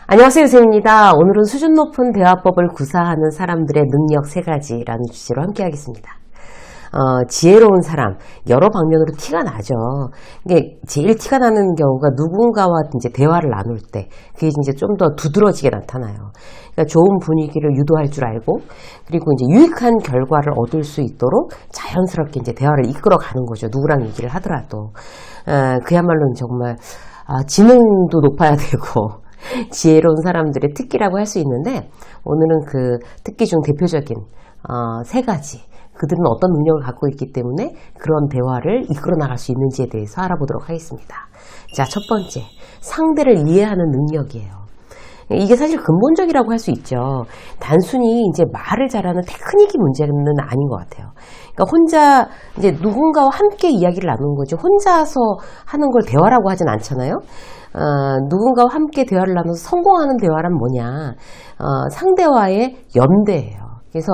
안녕하세요, 유쌤입니다. 오늘은 수준 높은 대화법을 구사하는 사람들의 능력 3가지라는 주제로 함께 하겠습니다. 지혜로운 사람, 여러 방면으로 티가 나죠. 이게 제일 티가 나는 경우가 누군가와 이제 대화를 나눌 때, 그게 이제 좀 더 두드러지게 나타나요. 그러니까 좋은 분위기를 유도할 줄 알고, 그리고 이제 유익한 결과를 얻을 수 있도록 자연스럽게 이제 대화를 이끌어 가는 거죠. 누구랑 얘기를 하더라도. 그야말로 정말, 지능도 높아야 되고, 지혜로운 사람들의 특기라고 할 수 있는데, 오늘은 그 특기 중 대표적인 3가지, 그들은 어떤 능력을 갖고 있기 때문에 그런 대화를 이끌어 나갈 수 있는지에 대해서 알아보도록 하겠습니다. 자, 첫 번째, 상대를 이해하는 능력이에요. 이게 사실 근본적이라고 할 수 있죠. 단순히 이제 말을 잘하는 테크닉이 문제는 아닌 것 같아요. 그러니까 혼자 이제 누군가와 함께 이야기를 나누는 거죠. 혼자서 하는 걸 대화라고 하진 않잖아요. 누군가와 함께 대화를 나눠서 성공하는 대화란 뭐냐? 상대와의 연대예요. 그래서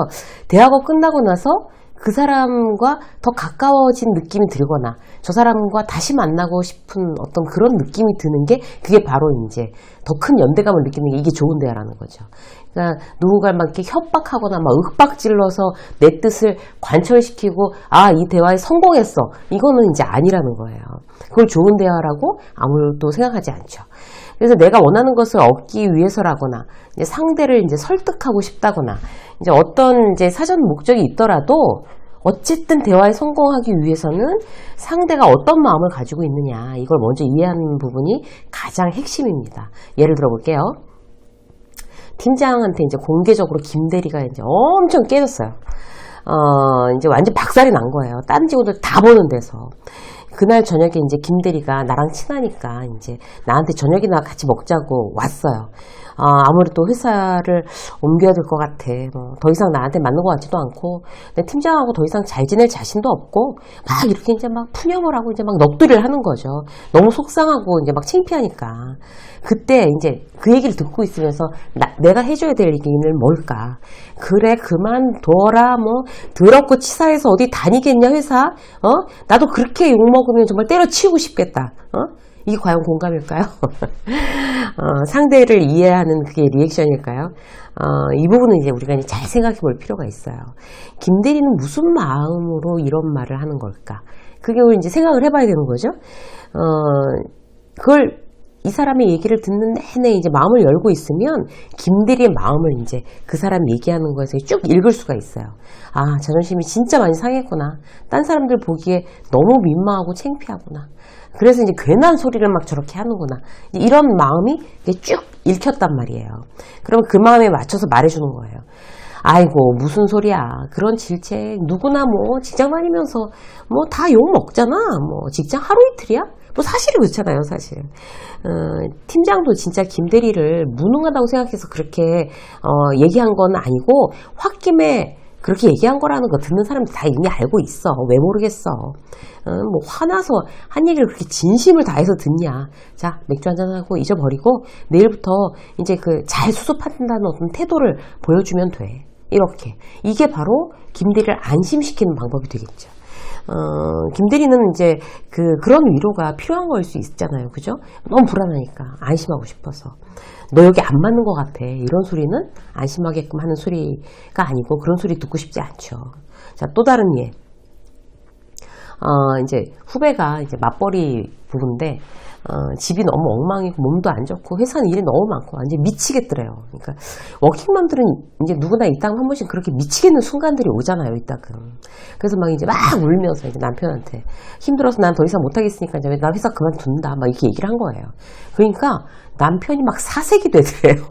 대화가 끝나고 나서 그 사람과 더 가까워진 느낌이 들거나 저 사람과 다시 만나고 싶은 어떤 그런 느낌이 드는 게 그게 바로 이제 더 큰 연대감을 느끼는 게 이게 좋은 대화라는 거죠. 그러니까 누군가를 막 이렇게 협박하거나 막 윽박질러서 내 뜻을 관철시키고 이 대화에 성공했어. 이거는 이제 아니라는 거예요. 그걸 좋은 대화라고 아무도 생각하지 않죠. 그래서 내가 원하는 것을 얻기 위해서라거나 이제 상대를 이제 설득하고 싶다거나 이제 어떤 이제 사전 목적이 있더라도 어쨌든 대화에 성공하기 위해서는 상대가 어떤 마음을 가지고 있느냐 이걸 먼저 이해하는 부분이 가장 핵심입니다. 예를 들어 볼게요. 팀장한테 이제 공개적으로 김대리가 이제 엄청 깨졌어요. 이제 완전 박살이 난 거예요. 다른 직원들 다 보는 데서. 그날 저녁에 이제 김대리가 나랑 친하니까 이제 나한테 저녁이나 같이 먹자고 왔어요. 아무래도 회사를 옮겨야 될 것 같아. 더 이상 나한테 맞는 것 같지도 않고, 팀장하고 더 이상 잘 지낼 자신도 없고, 막 이렇게 이제 막 푸념을 하고 이제 막 넋두리를 하는 거죠. 너무 속상하고 이제 막 창피하니까. 그때 이제 그 얘기를 듣고 있으면서 내가 해줘야 될 얘기는 뭘까? 그래, 그만둬라, 더럽고 치사해서 어디 다니겠냐, 회사? 나도 그렇게 욕먹으면 정말 때려치우고 싶겠다. 이게 과연 공감일까요? 상대를 이해하는 그게 리액션일까요? 이 부분은 이제 우리가 이제 잘 생각해 볼 필요가 있어요. 김대리는 무슨 마음으로 이런 말을 하는 걸까? 그게 우리 이제 생각을 해봐야 되는 거죠. 그걸 이 사람의 얘기를 듣는 내내 이제 마음을 열고 있으면 김대리의 마음을 이제 그 사람 얘기하는 거에서 쭉 읽을 수가 있어요. 자존심이 진짜 많이 상했구나. 딴 사람들 보기에 너무 민망하고 창피하구나. 그래서 이제 괜한 소리를 막 저렇게 하는구나. 이런 마음이 쭉 읽혔단 말이에요. 그럼 그 마음에 맞춰서 말해주는 거예요. 아이고 무슨 소리야. 그런 질책 누구나 직장 다니면서 다 욕 먹잖아. 직장 하루 이틀이야? 사실은 그렇잖아요, 사실. 팀장도 진짜 김대리를 무능하다고 생각해서 그렇게 얘기한 건 아니고 홧김에 그렇게 얘기한 거라는 거 듣는 사람들 다 이미 알고 있어. 왜 모르겠어. 화나서 한 얘기를 그렇게 진심을 다해서 듣냐. 자, 맥주 한잔하고 잊어버리고 내일부터 이제 그 잘 수습한다는 어떤 태도를 보여주면 돼. 이렇게. 이게 바로 김대리를 안심시키는 방법이 되겠죠. 김대리는 이제 그런 위로가 필요한 거일 수 있잖아요. 그죠? 너무 불안하니까 안심하고 싶어서 너 여기 안 맞는 것 같아. 이런 소리는 안심하게끔 하는 소리가 아니고 그런 소리 듣고 싶지 않죠. 자, 또 다른 예. 이제 후배가 이제 맞벌이 부부인데 집이 너무 엉망이고 몸도 안 좋고 회사는 일이 너무 많고 완전 미치겠더래요. 그러니까 워킹맘들은 이제 누구나 이따금 한 번씩 그렇게 미치겠는 순간들이 오잖아요. 이따금. 그래서 막 이제 막 울면서 이제 남편한테 힘들어서 난 더 이상 못하겠으니까 이제 나 회사 그만둔다 막 이렇게 얘기를 한 거예요. 그러니까 남편이 막 사색이 되더래요.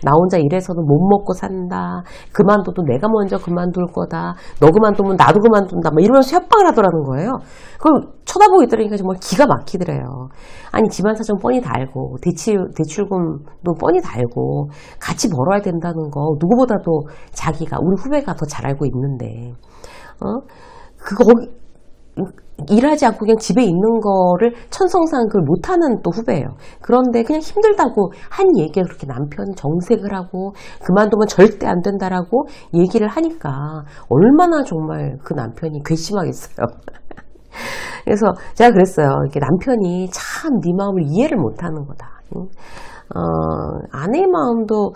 나 혼자 일해서는 못 먹고 산다. 그만둬도 내가 먼저 그만둘 거다. 너 그만두면 나도 그만둔다. 막 이러면서 협박을 하더라는 거예요. 그걸 쳐다보고 있더라니까 정말 기가 막히더래요. 아니 집안 사정 뻔히 다 알고 대출금도 뻔히 다 알고 같이 벌어야 된다는 거 누구보다도 자기가 우리 후배가 더 잘 알고 있는데 그거 일하지 않고 그냥 집에 있는 거를 천성상 그걸 못하는 또 후배예요. 그런데 그냥 힘들다고 한 얘기에 그렇게 남편 정색을 하고 그만두면 절대 안 된다라고 얘기를 하니까 얼마나 정말 그 남편이 괘씸하겠어요. 그래서 제가 그랬어요. 이렇게 남편이 참 네 마음을 이해를 못하는 거다. 아내의 마음도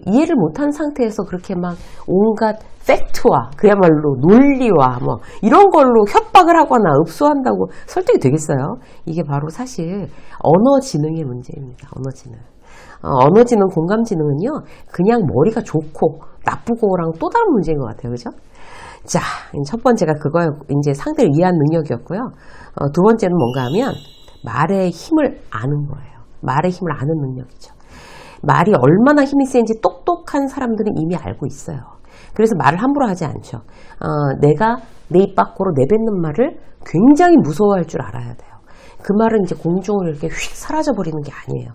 이해를 못한 상태에서 그렇게 막 온갖 팩트와 그야말로 논리와 뭐 이런 걸로 협박을 하거나 읍소한다고 설득이 되겠어요? 이게 바로 사실 언어지능의 문제입니다. 언어지능. 언어지능, 공감지능은요, 그냥 머리가 좋고 나쁘고랑 또 다른 문제인 것 같아요. 그죠? 자, 첫 번째가 그거요. 이제 상대를 이해하는 능력이었고요. 두 번째는 뭔가 하면 말의 힘을 아는 거예요. 말의 힘을 아는 능력이죠. 말이 얼마나 힘이 센지 똑똑한 사람들은 이미 알고 있어요. 그래서 말을 함부로 하지 않죠. 내가 내 입 밖으로 내뱉는 말을 굉장히 무서워할 줄 알아야 돼요. 그 말은 이제 공중으로 이렇게 휙 사라져버리는 게 아니에요.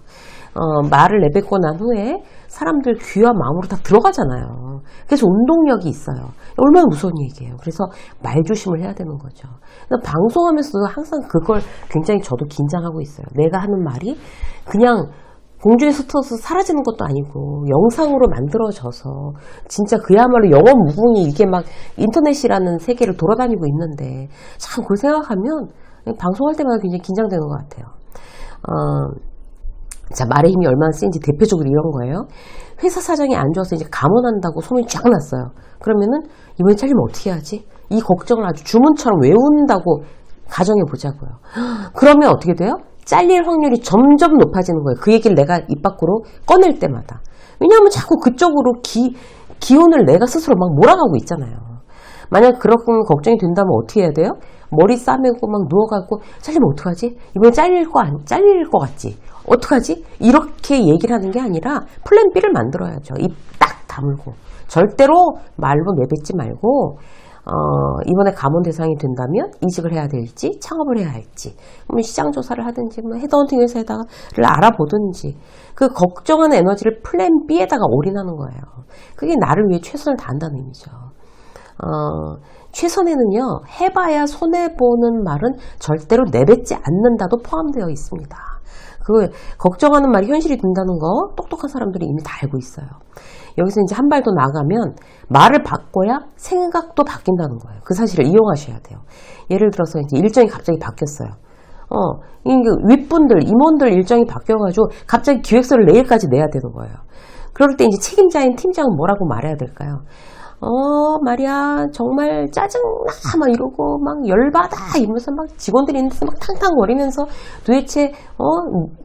말을 내뱉고 난 후에 사람들 귀와 마음으로 다 들어가잖아요. 그래서 운동력이 있어요. 얼마나 무서운 얘기예요. 그래서 말조심을 해야 되는 거죠. 방송하면서도 항상 그걸 굉장히 저도 긴장하고 있어요. 내가 하는 말이 그냥 공중에 흩어서 사라지는 것도 아니고 영상으로 만들어져서 진짜 그야말로 영어 무궁이 이게 막 인터넷이라는 세계를 돌아다니고 있는데 참 그걸 생각하면 방송할 때마다 굉장히 긴장되는 것 같아요. 자, 말의 힘이 얼마나 센지 대표적으로 이런 거예요. 회사 사정이 안 좋아서 이제 감원한다고 소문이 쫙 났어요. 그러면은 이번에 잘리면 어떻게 하지? 이 걱정을 아주 주문처럼 외운다고 가정해 보자고요. 그러면 어떻게 돼요? 잘릴 확률이 점점 높아지는 거예요. 그 얘기를 내가 입 밖으로 꺼낼 때마다. 왜냐하면 자꾸 그쪽으로 기운을 내가 스스로 막 몰아가고 있잖아요. 만약 그런 걱정이 된다면 어떻게 해야 돼요? 머리 싸매고 막 누워가고 잘리면 어떡하지? 이번에 잘릴 것 같지? 어떡하지? 이렇게 얘기를 하는 게 아니라 플랜 B를 만들어야죠. 입 딱 다물고. 절대로 말로 내뱉지 말고 이번에 감원 대상이 된다면 이직을 해야 될지 창업을 해야 할지 그러면 시장 조사를 하든지 뭐 헤드헌팅 회사에다가를 알아보든지 그 걱정하는 에너지를 플랜 B에다가 올인하는 거예요. 그게 나를 위해 최선을 다한다는 의미죠. 최선에는요 해봐야 손해보는 말은 절대로 내뱉지 않는다도 포함되어 있습니다. 그 걱정하는 말이 현실이 된다는 거 똑똑한 사람들이 이미 다 알고 있어요. 여기서 이제 한 발 더 나가면 말을 바꿔야 생각도 바뀐다는 거예요. 그 사실을 이용하셔야 돼요. 예를 들어서 이제 일정이 갑자기 바뀌었어요. 윗분들, 임원들 일정이 바뀌어가지고 갑자기 기획서를 내일까지 내야 되는 거예요. 그럴 때 이제 책임자인 팀장은 뭐라고 말해야 될까요? 말이야, 정말 짜증나, 막 이러고, 막 열받아, 이러면서 막 직원들이 있는데서 막 탕탕거리면서 도대체,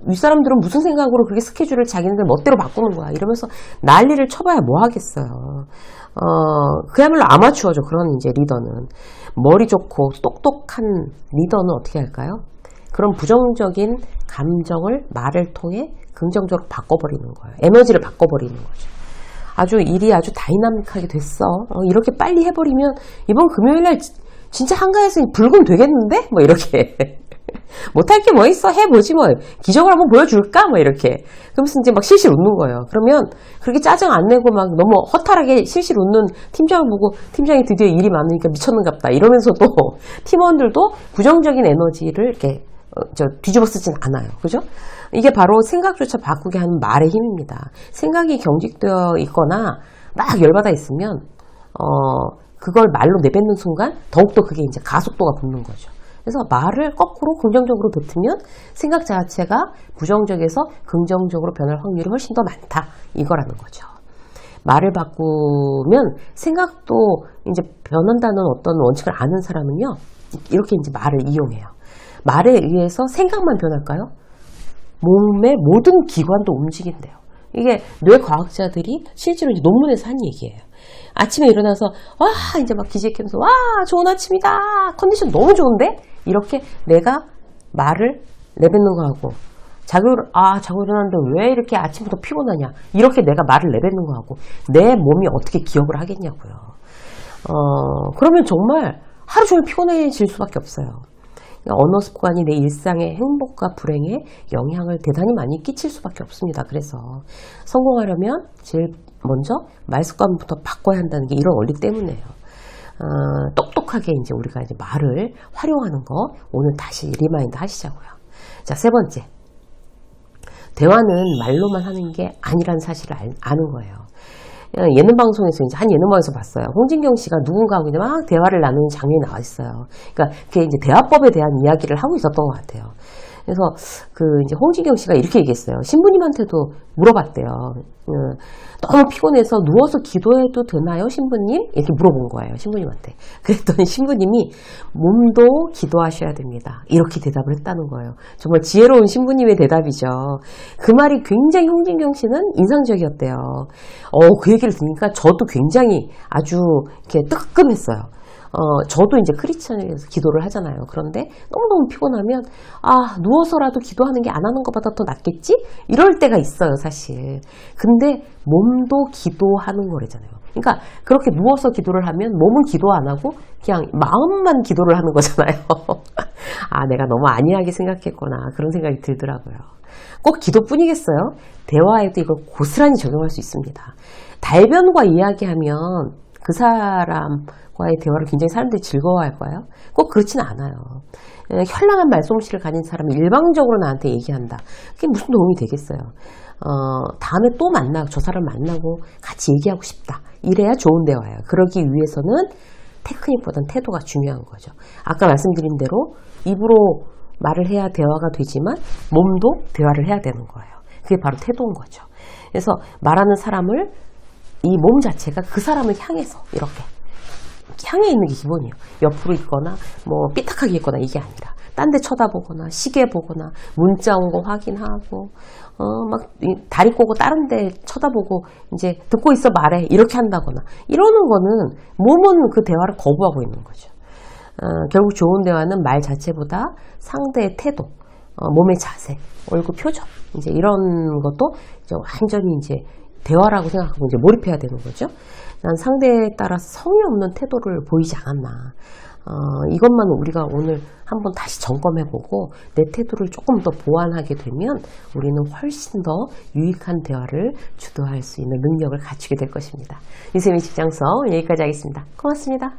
윗사람들은 무슨 생각으로 그렇게 스케줄을 자기네들 멋대로 바꾸는 거야. 이러면서 난리를 쳐봐야 뭐 하겠어요. 그야말로 아마추어죠. 그런 이제 리더는. 머리 좋고 똑똑한 리더는 어떻게 할까요? 그런 부정적인 감정을 말을 통해 긍정적으로 바꿔버리는 거예요. 에너지를 바꿔버리는 거죠. 아주 일이 아주 다이나믹하게 됐어. 이렇게 빨리 해버리면 이번 금요일날 진짜 한가해서 불금 되겠는데? 뭐 이렇게. 못할 게 뭐 있어? 해보지 뭐. 기적을 한번 보여줄까? 뭐 이렇게. 그러면서 이제 막 실실 웃는 거예요. 그러면 그렇게 짜증 안 내고 막 너무 허탈하게 실실 웃는 팀장을 보고 팀장이 드디어 일이 많으니까 미쳤는갑다. 이러면서도 팀원들도 부정적인 에너지를 이렇게 뒤집어 쓰진 않아요. 그죠? 이게 바로 생각조차 바꾸게 하는 말의 힘입니다. 생각이 경직되어 있거나 막 열받아 있으면 그걸 말로 내뱉는 순간 더욱더 그게 이제 가속도가 붙는 거죠. 그래서 말을 거꾸로 긍정적으로 뱉으면 생각 자체가 부정적에서 긍정적으로 변할 확률이 훨씬 더 많다. 이거라는 거죠. 말을 바꾸면 생각도 이제 변한다는 어떤 원칙을 아는 사람은요, 이렇게 이제 말을 이용해요. 말에 의해서 생각만 변할까요? 몸의 모든 기관도 움직인대요. 이게 뇌과학자들이 실제로 이제 논문에서 한 얘기예요. 아침에 일어나서 와 이제 막 기지개면서 와 좋은 아침이다 컨디션 너무 좋은데 이렇게 내가 말을 내뱉는 거하고 자고 일어났는데 왜 이렇게 아침부터 피곤하냐 이렇게 내가 말을 내뱉는 거하고 내 몸이 어떻게 기억을 하겠냐고요. 그러면 정말 하루 종일 피곤해질 수밖에 없어요. 언어 습관이 내 일상의 행복과 불행에 영향을 대단히 많이 끼칠 수밖에 없습니다. 그래서 성공하려면 제일 먼저 말 습관부터 바꿔야 한다는 게 이런 원리 때문이에요. 똑똑하게 이제 우리가 이제 말을 활용하는 거 오늘 다시 리마인드 하시자고요. 자, 세 번째. 대화는 말로만 하는 게 아니라는 사실을 아는 거예요. 예능 방송에서 이제 한 예능 방송에서 봤어요. 홍진경 씨가 누군가하고 이제 막 대화를 나누는 장면이 나와 있어요. 그러니까 그게 이제 대화법에 대한 이야기를 하고 있었던 것 같아요. 그래서 이제 홍진경 씨가 이렇게 얘기했어요. 신부님한테도 물어봤대요. 너무 피곤해서 누워서 기도해도 되나요, 신부님? 이렇게 물어본 거예요, 신부님한테. 그랬더니 신부님이 몸도 기도하셔야 됩니다. 이렇게 대답을 했다는 거예요. 정말 지혜로운 신부님의 대답이죠. 그 말이 굉장히 홍진경 씨는 인상적이었대요. 그 얘기를 들으니까 저도 굉장히 아주 이렇게 뜨끔했어요. 저도 이제 크리스찬에서 기도를 하잖아요. 그런데 너무너무 피곤하면, 누워서라도 기도하는 게 안 하는 것보다 더 낫겠지? 이럴 때가 있어요, 사실. 근데 몸도 기도하는 거래잖아요. 그러니까 그렇게 누워서 기도를 하면 몸은 기도 안 하고 그냥 마음만 기도를 하는 거잖아요. 내가 너무 안이하게 생각했구나. 그런 생각이 들더라고요. 꼭 기도뿐이겠어요? 대화에도 이걸 고스란히 적용할 수 있습니다. 달변과 이야기하면 그 사람과의 대화를 굉장히 사람들이 즐거워할까요? 꼭 그렇지는 않아요. 현란한 말솜씨를 가진 사람이 일방적으로 나한테 얘기한다. 그게 무슨 도움이 되겠어요? 다음에 또 만나고 저 사람 만나고 같이 얘기하고 싶다. 이래야 좋은 대화예요. 그러기 위해서는 테크닉보다는 태도가 중요한 거죠. 아까 말씀드린 대로 입으로 말을 해야 대화가 되지만 몸도 대화를 해야 되는 거예요. 그게 바로 태도인 거죠. 그래서 말하는 사람을 이 몸 자체가 그 사람을 향해서 이렇게 향해 있는 게 기본이에요. 옆으로 있거나 뭐 삐딱하게 있거나 이게 아니라 딴 데 쳐다보거나 시계 보거나 문자 온 거 확인하고 막 다리 꼬고 다른 데 쳐다보고 이제 듣고 있어 말해 이렇게 한다거나 이러는 거는 몸은 그 대화를 거부하고 있는 거죠. 결국 좋은 대화는 말 자체보다 상대의 태도, 몸의 자세, 얼굴 표정 이제 이런 것도 이제 완전히 이제 대화라고 생각하고 이제 몰입해야 되는 거죠. 난 상대에 따라서 성의 없는 태도를 보이지 않았나. 이것만 우리가 오늘 한번 다시 점검해보고 내 태도를 조금 더 보완하게 되면 우리는 훨씬 더 유익한 대화를 주도할 수 있는 능력을 갖추게 될 것입니다. 유세민 직장서 여기까지 하겠습니다. 고맙습니다.